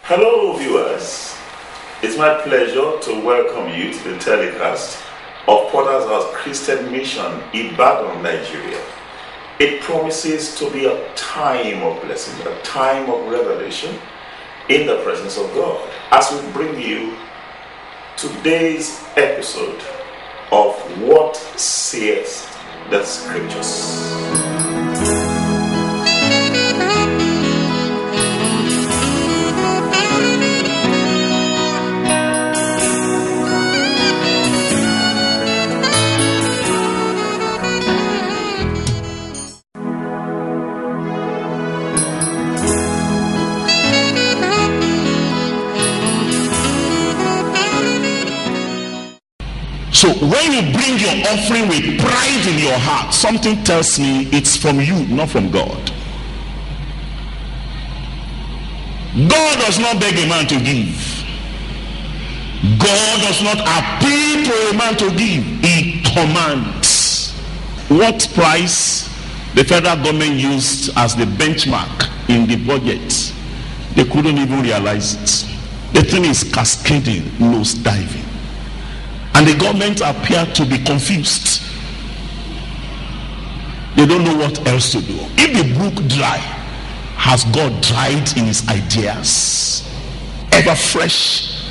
Hello viewers, it's my pleasure to welcome you to the telecast of Potter's House Christian Mission, Ibadan, Nigeria. It promises to be a time of blessing, a time of revelation in the presence of God, as we bring you today's episode of What Saith the Scriptures. So when you bring your offering with pride in your heart, something tells me it's from you, not from God. God does not beg a man to give. God does not appeal to a man to give. He commands. What price the federal government used as the benchmark in the budget, they couldn't even realize it. The thing is cascading, nose diving. And the government appear to be confused. They don't know what else to do. If the brook dry, has God dried in his ideas? Ever fresh,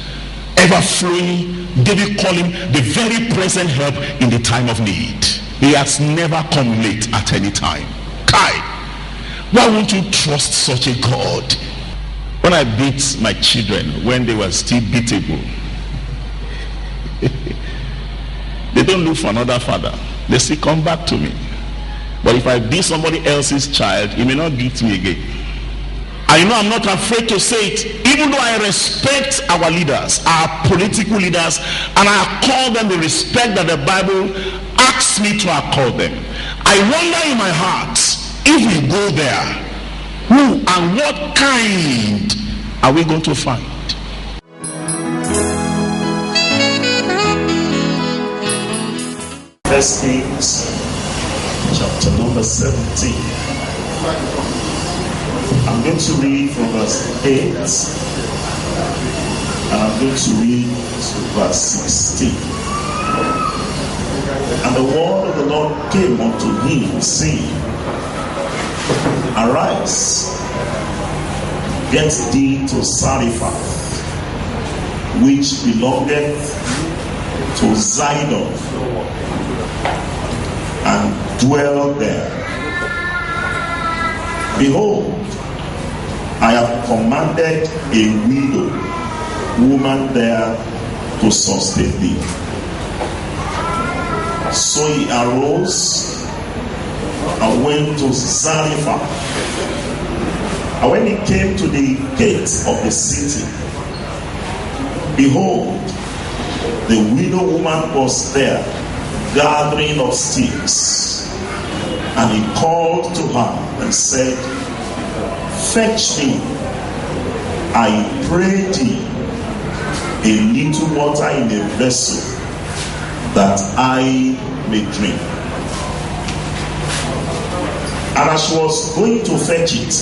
ever flowing, David called him the very present help in the time of need. He has never come late at any time. Kai, why won't you trust such a God? When I beat my children when they were still beatable, they don't look for another father. They still come back to me. But if I beat somebody else's child, he may not beat me again. I know I'm not afraid to say it, even though I respect our leaders, our political leaders, and I accord them the respect that the Bible asks me to accord them. I wonder in my heart, if we go there, who and what kind are we going to find? First Kings chapter number 17. I'm going to read from verse 8 and I'm going to read to verse 16. And the word of the Lord came unto him, saying, Arise, get thee to Zarephath, which belongeth to Zidon, and dwell there. Behold, I have commanded a widow woman there to sustain thee. So he arose and went to Zarephath. And when he came to the gate of the city, behold, the widow woman was there, gathering of sticks. And he called to her and said, Fetch me, I pray thee, a little water in a vessel, that I may drink. And as she was going to fetch it,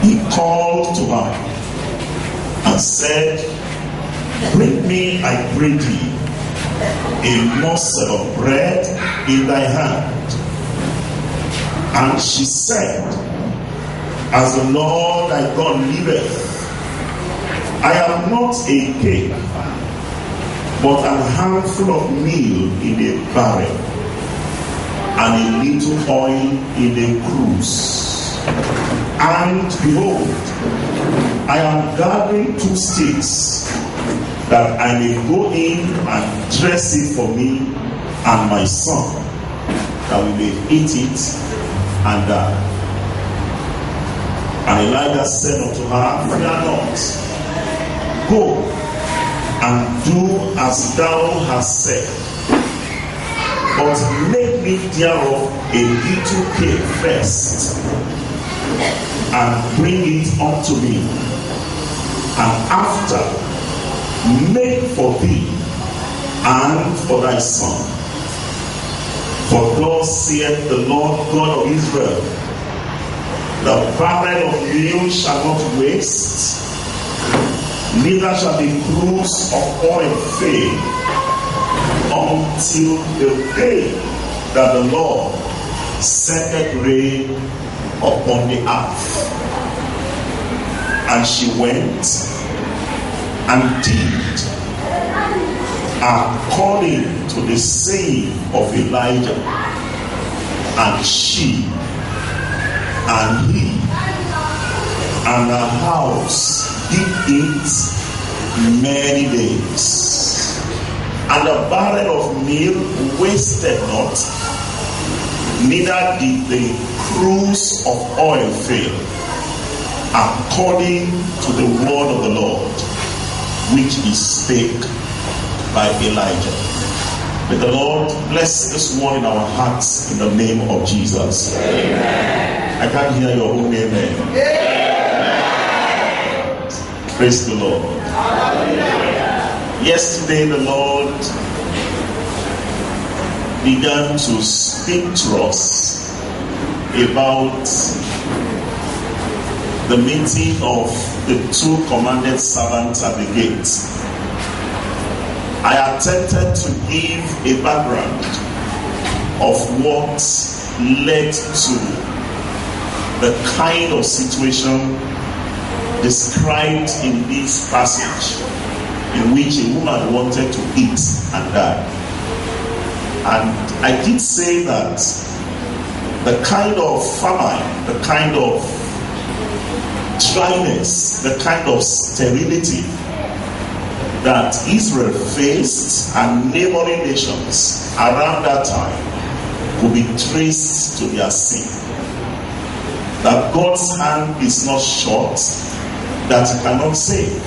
he called to her and said, Bring me, I pray thee, a morsel of bread in thy hand. And she said, As the Lord thy God liveth, I am not a cake, but an handful of meal in a barrel, and a little oil in a cruse. And behold, I am gathering 2 sticks, that I may go in and dress it for me and my son, that we may eat it and die. And Elijah said unto her, Fear not, go and do as thou hast said, but make me thereof a little cake first, and bring it unto me, and after make for thee and for thy son. For thus saith the Lord God of Israel, the barrel of meal shall not waste, neither shall the cruse of oil fail until the day that the Lord setteth rain upon the earth. And she went and did according to the saying of Elijah, and she and he and her house did eat many days. And the barrel of meal wasted not, neither did the cruse of oil fail, according to the word of the Lord, which he spake by Elijah. May the Lord bless this word in our hearts in the name of Jesus. Amen. I can't hear your own amen. Amen. Praise the Lord. Hallelujah. Yesterday the Lord began to speak to us about the meeting of the two commanded servants at the gate. I attempted to give a background of what led to the kind of situation described in this passage, in which a woman wanted to eat and die. And I did say that the kind of famine, the kind of dryness, the kind of sterility that Israel faced and neighboring nations around that time will be traced to their sin. That God's hand is not short, that he cannot save,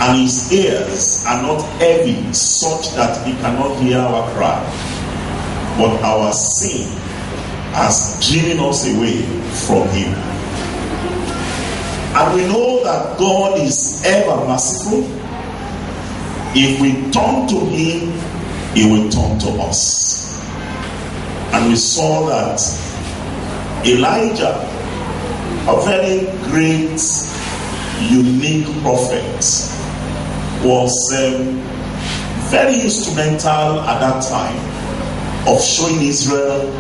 and his ears are not heavy such that he cannot hear our cry. But our sin has driven us away from him. And we know that God is ever merciful. If we turn to him, he will turn to us. And we saw that Elijah, a very great, unique prophet, was very instrumental at that time of showing Israel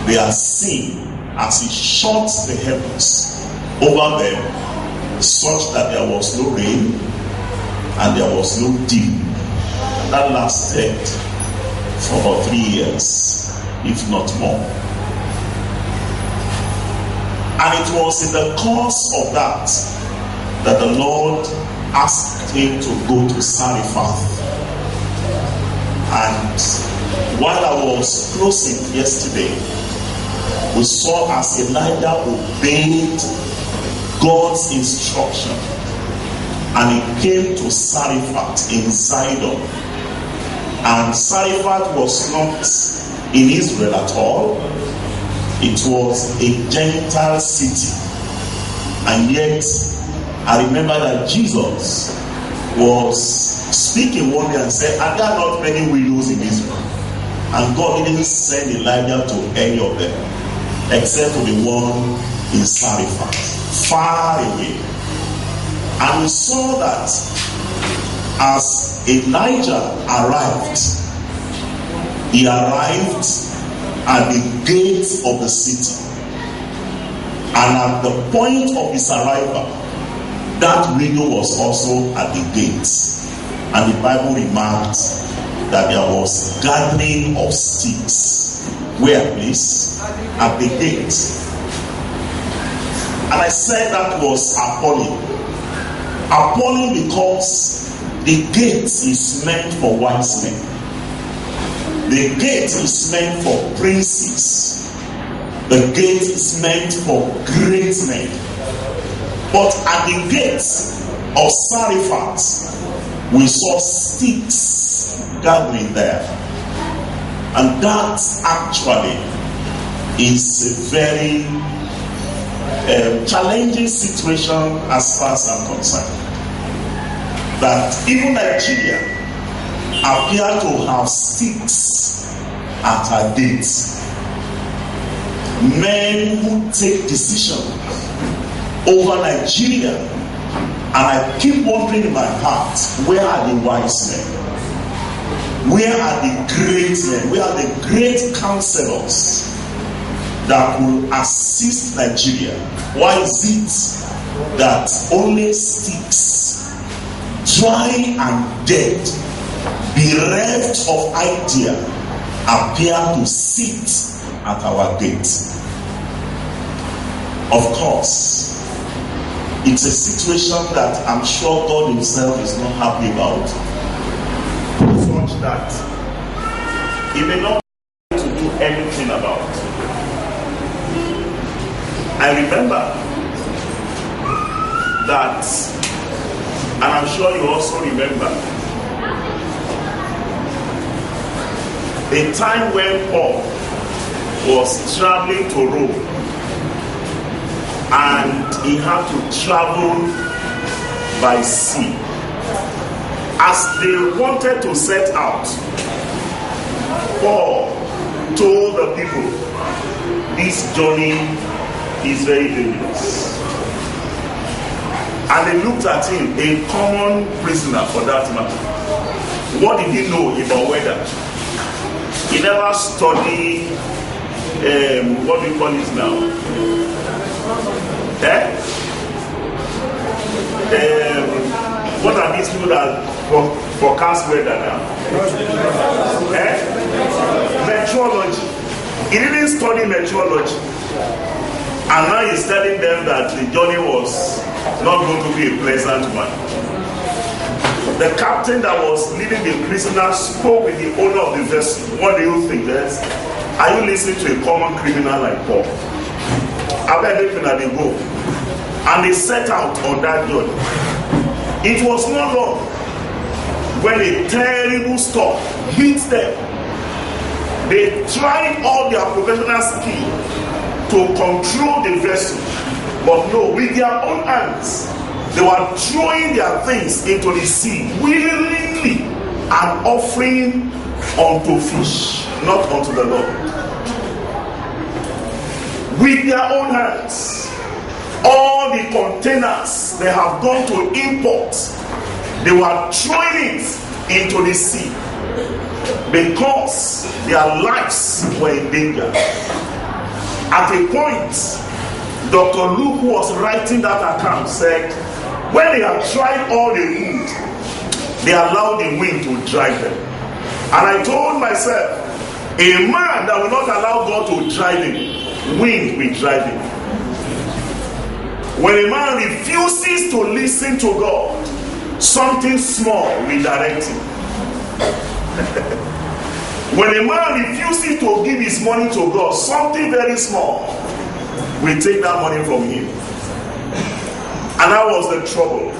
their sin as he shut the heavens over them, such that there was no rain and there was no dew. That lasted for about 3 years, if not more. And it was in the course of that the Lord asked him to go to Zarephath. And while I was closing yesterday, we saw as Elijah obeyed God's instruction, and he came to Zarephath in Sidon. And Zarephath was not in Israel at all. It was a Gentile city. And yet, I remember that Jesus was speaking one day and said, "Are there not many widows in Israel?" And God didn't send Elijah to any of them, except to the one in Zarephath, far away. And we saw that as Elijah arrived, he arrived at the gates of the city. And at the point of his arrival, that widow was also at the gates. And the Bible remarked that there was gathering of sticks. Where, please? At the gate. And I said that was appalling. Appalling because the gate is meant for wise men. The gate is meant for princes. The gate is meant for great men. But at the gates of Zarephath, we saw sticks gathering there. And that actually is a very challenging situation as far as I'm concerned. That even Nigeria appear to have sticks at her gates. Men who take decisions over Nigeria And I keep wondering in my heart, where are the wise men? Where are the great men? Where are the great counselors that will assist Nigeria? Why is it that only sticks, dry and dead, bereft of idea, appear to sit at our gate? Of course, it's a situation that I'm sure God himself is not happy about. Such that he may not be able to do anything about. I remember that, and I'm sure you also remember, a time when Paul was traveling to Rome and he had to travel by sea. As they wanted to set out, Paul told the people, this journey is very dangerous. And they looked at him, a common prisoner for that matter. What did he know about weather? He never studied, what do you call it now? What are these people that forecast weather now? Meteorology. He didn't study meteorology. And now he's telling them that the journey was not going to be a pleasant one. The captain that was leading the prisoners spoke with the owner of the vessel. What do you think? Are you listening to a common criminal like Paul? I bet everything that they go. And they set out on that journey. It was not long when a terrible storm hit them. They tried all their professional skill to control the vessel, but no, with their own hands, they were throwing their things into the sea willingly and offering unto fish, not unto the Lord. With their own hands. All the containers they have gone to import, they were throwing it into the sea because their lives were in danger. At a point, Dr. Luke, who was writing that account, said, when they have tried all the wind, they allowed the wind to drive them. And I told myself, a man that will not allow God to drive him, wind will drive him. When a man refuses to listen to God, something small will direct him. When a man refuses to give his money to God, something very small will take that money from him. And that was the trouble.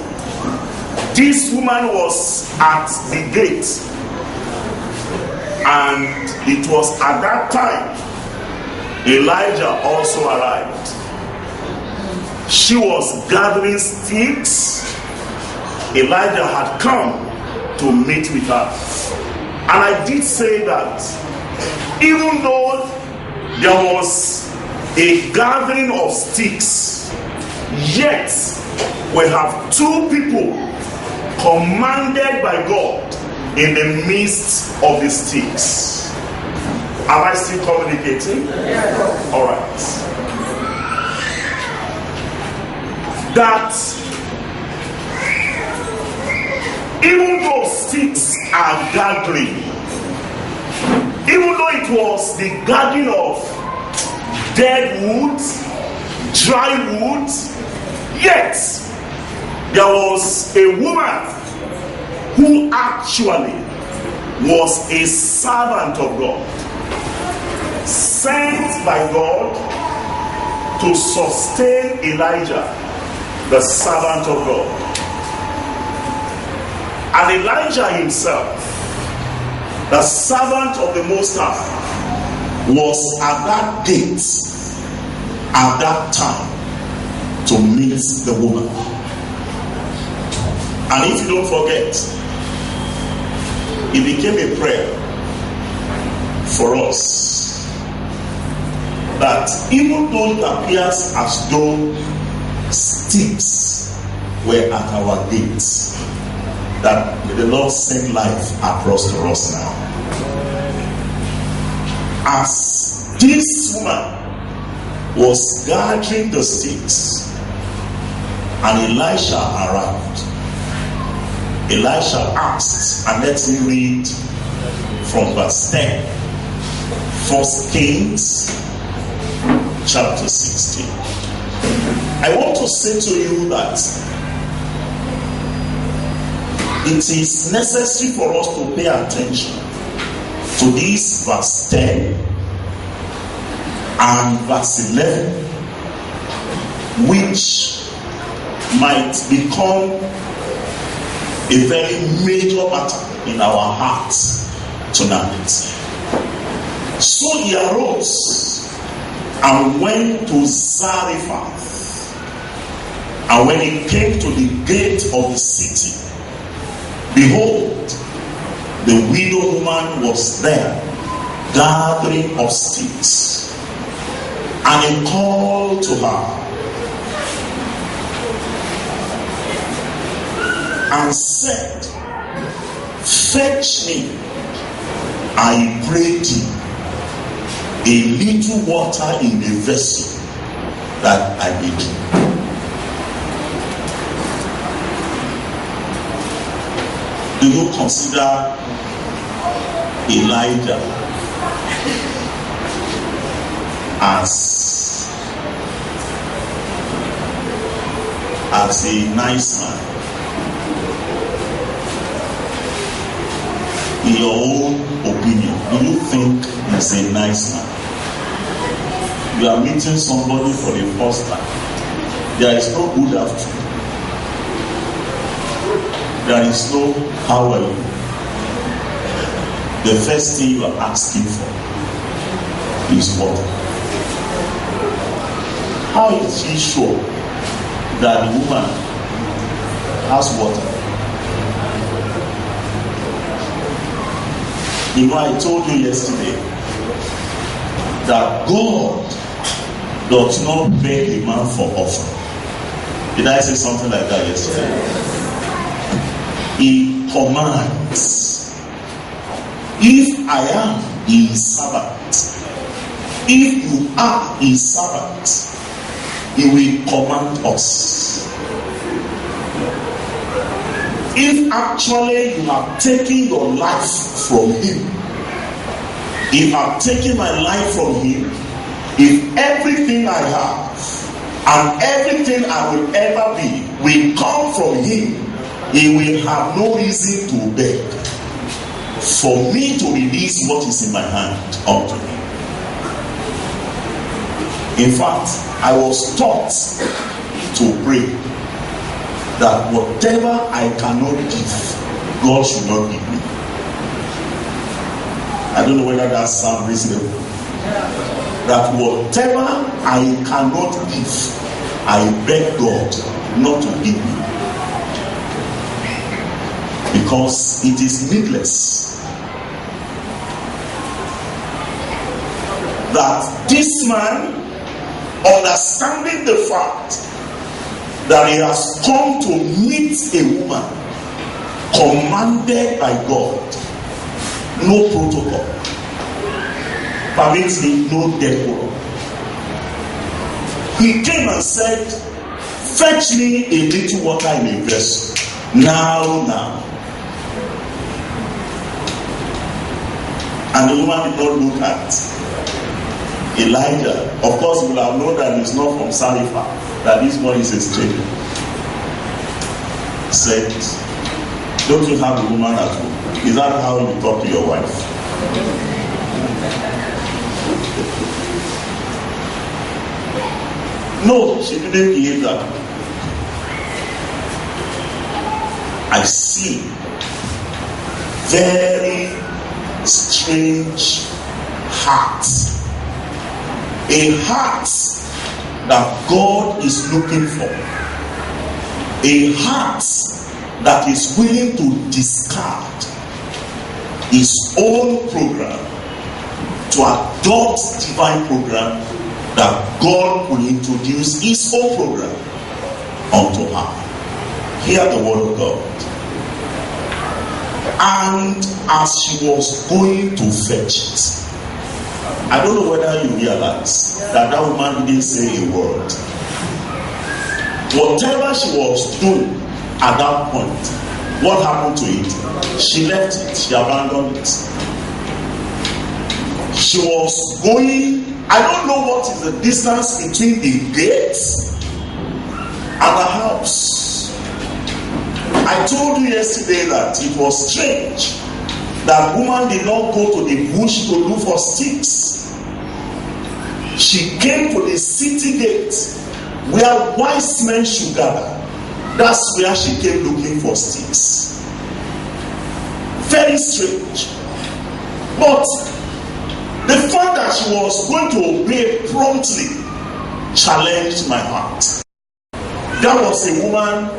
This woman was at the gate, and it was at that time Elijah also arrived. She was gathering sticks. Elijah had come to meet with her. And I did say that even though there was a gathering of sticks, yet we have two people commanded by God in the midst of the sticks. Am I still communicating? Yes. All right. That even though sticks are gathering, even though it was the gathering of dead wood, dry wood, yet there was a woman who actually was a servant of God, sent by God to sustain Elijah, the servant of God. And Elijah himself, the servant of the Most High, was at that gate at that time to meet the woman. And if you don't forget, it became a prayer for us that even though it appears as though sticks were at our gates, that the Lord send life across to us now. As this woman was gathering the sticks and Elisha arrived, Elisha asked, and let me read from verse 10, 1 Kings chapter 16. I want to say to you that it is necessary for us to pay attention to this verse 10 and verse 11, which might become a very major matter in our hearts tonight. So he arose and went to Zarephath. And when he came to the gate of the city, behold, the widow woman was there, gathering of sticks. And he called to her and said, fetch me, I pray thee, a little water in a vessel, that I may drink. Do you consider Elijah as a nice man? In your own opinion, do you think he's a nice man? You are meeting somebody for the first time. There is no good afternoon. There is no how are you. The first thing you are asking for is water. How is she sure that the woman has water? You know, I told you yesterday that God does not beg a man for offering. Did I say something like that yesterday? He commands. If I am his servant, if you are his servant, he will command us. If actually you have taken your life from him, if I've taken my life from him, if everything I have and everything I will ever be will come from him, he will have no reason to beg for me to release what is in my hand unto him. In fact, I was taught to pray that whatever I cannot give, God should not give me. I don't know whether that sounds reasonable. That whatever I cannot give, I beg God not to give me. Because it is needless that this man, understanding the fact that he has come to meet a woman commanded by God, no protocol, permits me no decorum. He came and said, fetch me a little water in a vessel. Now. And the woman did not look at Elijah. Of course, you will have known that he's not from Zarephath, that this boy is a stranger. Said, don't you have a woman at home? Is that how you talk to your wife? No, she didn't behave that way. I see very strange heart, a heart that God is looking for, a heart that is willing to discard his own program to adopt divine program, that God will introduce his own program unto her. Hear the word of God. And as she was going to fetch it, I don't know whether you realize that that woman didn't say a word. Whatever she was doing at that point, what happened to it? She left it. She abandoned it. She was going. I don't know what is the distance between the gate and the house. I told you yesterday that it was strange that woman did not go to the bush to look for sticks. She came to the city gate where wise men should gather. That's where she came looking for sticks. Very strange. But the fact that she was going to obey promptly challenged my heart. That was a woman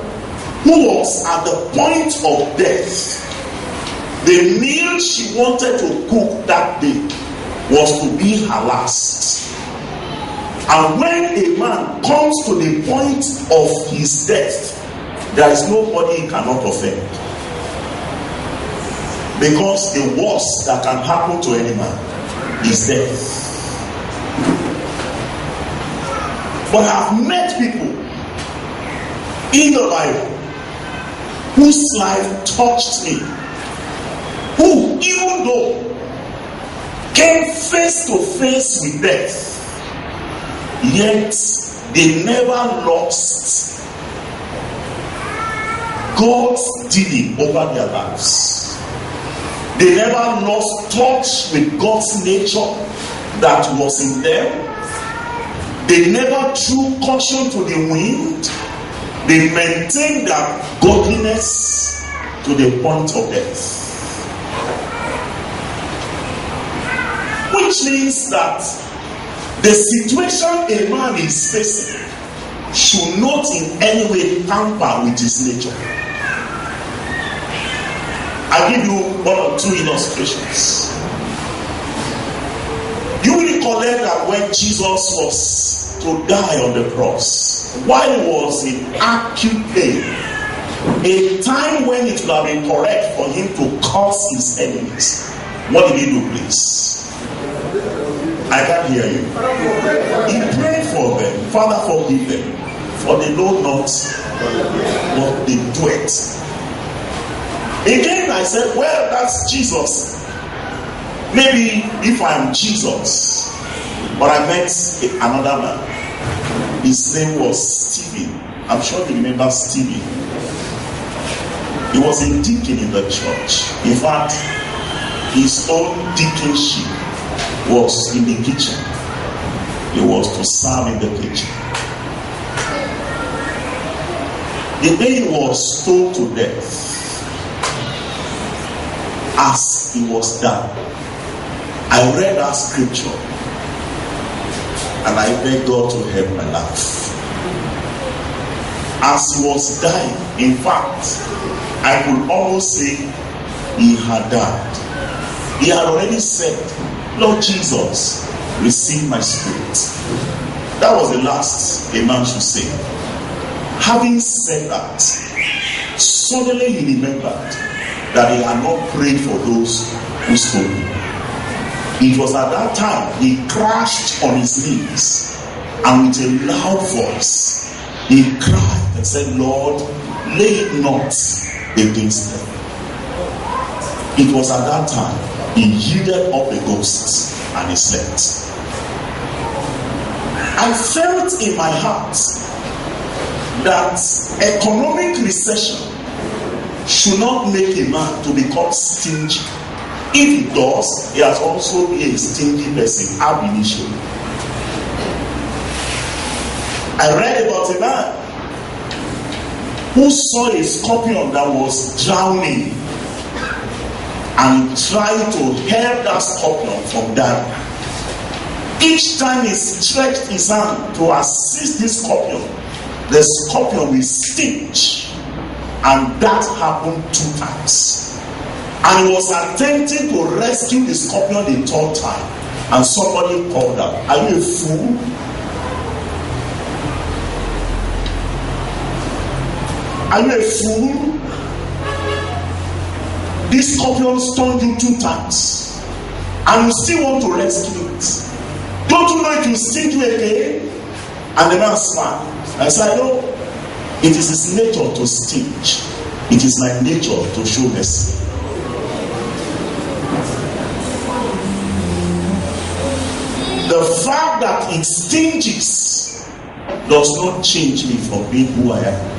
who was at the point of death. The meal she wanted to cook that day was to be her last. And when a man comes to the point of his death, there is nobody he cannot offend. Because the worst that can happen to any man is death. But I've met people in the Bible whose life touched me, who, even though came face to face with death, yet they never lost God's dealing over their lives. They never lost touch with God's nature that was in them. They never threw caution to the wind. They maintained their godliness to the point of death. Which means that the situation a man is facing should not in any way tamper with his nature. I'll give you one or two illustrations. You will recollect that when Jesus was to die on the cross, while he was in acute pain, a time when it would have been correct for him to curse his enemies, what did he do, please? I can't hear you. He prayed for them. Father, forgive them, for they know not what they do it. Again, I said, well, that's Jesus. Maybe if I'm Jesus. But I met another man. His name was Stephen. I'm sure you remember Stephen. He was a deacon in the church. In fact, his own deaconship was in the kitchen. He was to serve in the kitchen. The day he was stoned to death, as he was dying, I read that scripture and I begged God to help my life. As he was dying, in fact, I could almost say he had died. He had already said, Lord Jesus, receive my spirit. That was the last a man should say. Having said that, suddenly he remembered that he had not prayed for those who stole him. It was at that time he crashed on his knees and with a loud voice he cried and said, Lord, lay it not against them. It was at that time he yielded up the ghosts and he slept. I felt in my heart that economic recession should not make a man to become stingy. If he does, he has also been a stingy person ab initio. I read about a man who saw a scorpion that was drowning and tried to help that scorpion from dying. Each time he stretched his hand to assist this scorpion, the scorpion will stitch, and that happened 2 times. And he was attempting to rescue the scorpion the 3rd time, and somebody called out, "Are you a fool?" Are you a fool? This scorpion stung you 2 times, and you still want to rescue it. Don't you know it will sting you again? And the man smiled. I said, no, it is his nature to sting. It is my nature to show mercy. The fact that it stinges does not change me from being who I am.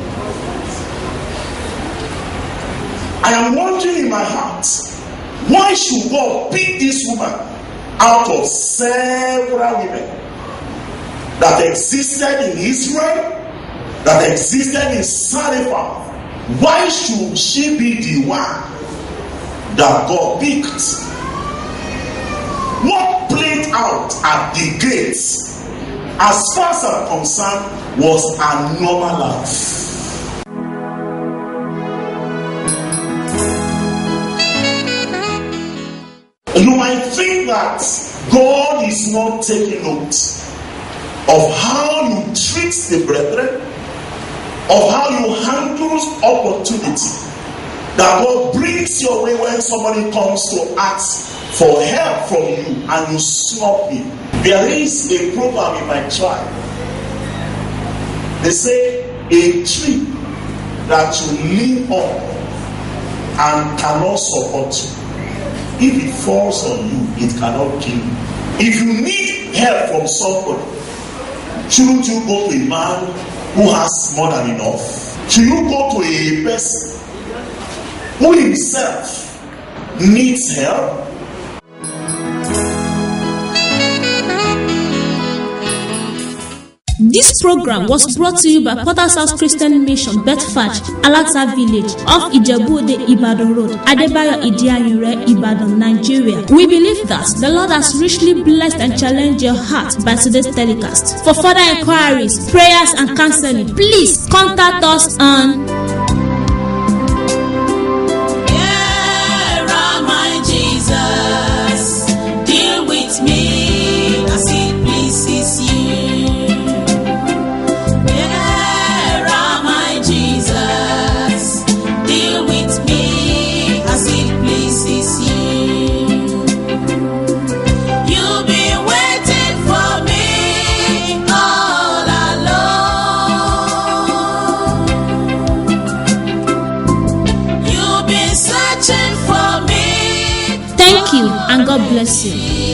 I am wondering in my heart, why should God pick this woman out of several women that existed in Israel, that existed in Zarephath? Why should she be the one that God picked? What played out at the gates, as far as I'm concerned, was a normal life. You might think that God is not taking note of how you treat the brethren, of how you handle opportunity that God brings your way when somebody comes to ask for help from you and you snub him. There is a proverb in my tribe. They say a tree that you lean on and cannot support you, if it falls on you, it cannot kill you. If you need help from somebody, shouldn't you go to a man who has more than enough? Should you go to a person who himself needs help? This program was brought to you by Potter's House Christian Mission, Bedford, Alaksa Village, off Ijebu-Ode, Ibadan Road, Adebayo Idiayinre, Ibadan, Nigeria. We believe that the Lord has richly blessed and challenged your heart by today's telecast. For further inquiries, prayers, and counseling, please contact us on Thank you, and God bless you.